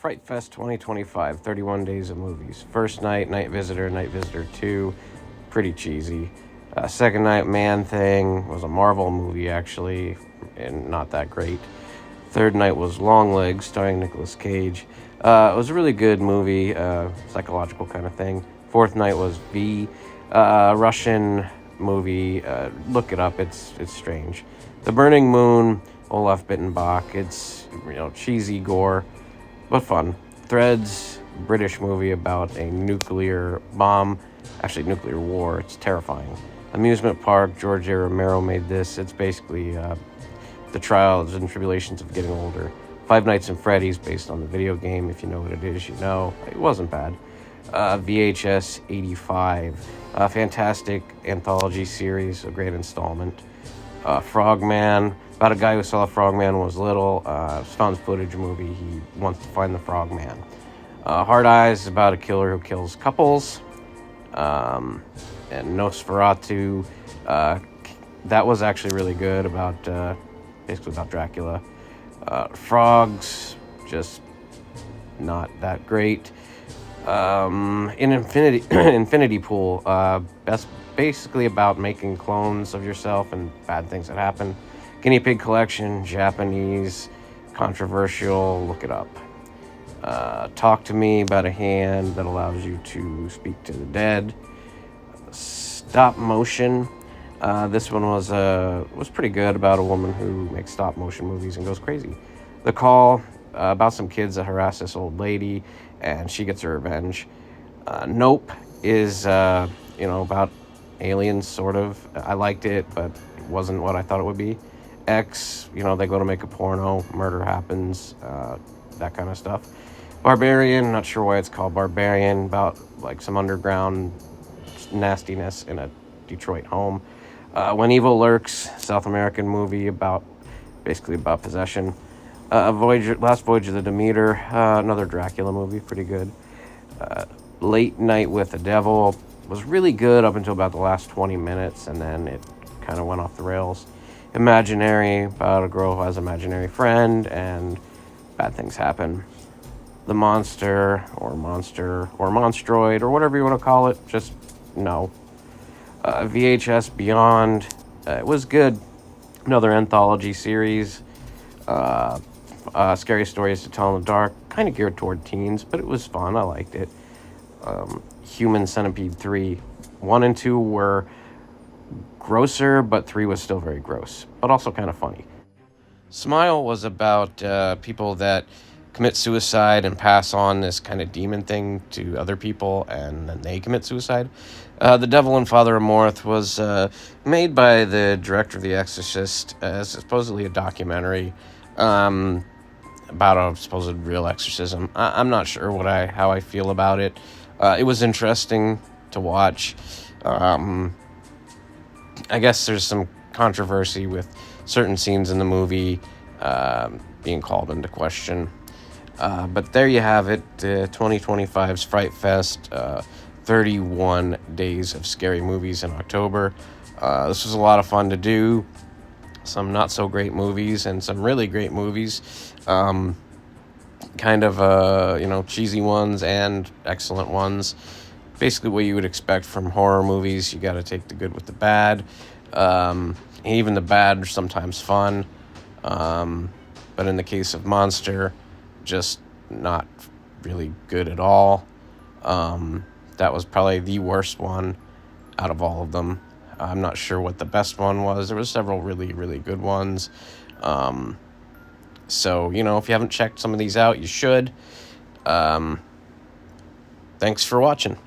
Frightfest 2025, 31 days of movies. First night, Night Visitor 2, pretty cheesy. Second night, Man Thing, was a Marvel movie actually, and not that great. Third night was Long Legs, starring Nicolas Cage. It was a really good movie, psychological kind of thing. Fourth night was V, Russian movie. Look it up, it's strange. The Burning Moon, Olaf Bittenbach. It's cheesy gore, but fun. Threads, British movie about a nuclear bomb, actually nuclear war. It's terrifying. Amusement Park, George A. Romero made this. It's basically the trials and tribulations of getting older. Five Nights at Freddy's, based on the video game. If you know what it is, you know. It wasn't bad. VHS 85, a fantastic anthology series, a great installment. Frogman, about a guy who saw a frogman when he was little. Found footage movie. He wants to find the frogman. Hard Eyes, about a killer who kills couples. And Nosferatu, that was actually really good, about basically about Dracula. Frogs, just not that great. In Infinity Pool, that's basically about making clones of yourself and bad things that happen. Guinea Pig Collection, Japanese, controversial, look it up. Talk to Me, about a hand that allows you to speak to the dead. Stop motion. This one was pretty good, about a woman who makes stop motion movies and goes crazy. The Call, about some kids that harass this old lady, and she gets her revenge. Nope is about aliens, sort of. I liked it, but it wasn't what I thought it would be. X, they go to make a porno, murder happens, that kind of stuff. Barbarian, not sure why it's called Barbarian, about like some underground nastiness in a Detroit home. When Evil Lurks, South American movie basically about possession. Last Voyage of the Demeter, another Dracula movie, pretty good. Late Night with the Devil was really good up until about the last 20 minutes, and then it kind of went off the rails. Imaginary, about a girl who has an imaginary friend, and bad things happen. The Monster, or Monstroid, or whatever you want to call it, just no. VHS Beyond, it was good. Another anthology series. Scary Stories to Tell in the Dark, kind of geared toward teens, but it was fun. I liked it. Human Centipede 3. 1 and 2 were grosser, but 3 was still very gross, but also kind of funny. Smile was about people that commit suicide and pass on this kind of demon thing to other people, and then they commit suicide. The Devil and Father Amorth was made by the director of The Exorcist as supposedly a documentary about a supposed real exorcism. I'm not sure how I feel about it. It was interesting to watch. I guess there's some controversy with certain scenes in the movie being called into question. But there you have it, 2025's Fright Fest, 31 days of scary movies in October. This was a lot of fun to do. Some not so great movies and some really great movies. Cheesy ones and excellent ones. Basically what you would expect from horror movies. You got to take the good with the bad. Even the bad are sometimes fun. But in the case of Monster, just not really good at all. That was probably the worst one out of all of them. I'm not sure what the best one was. There were several really, really good ones. So, if you haven't checked some of these out, you should. Thanks for watching.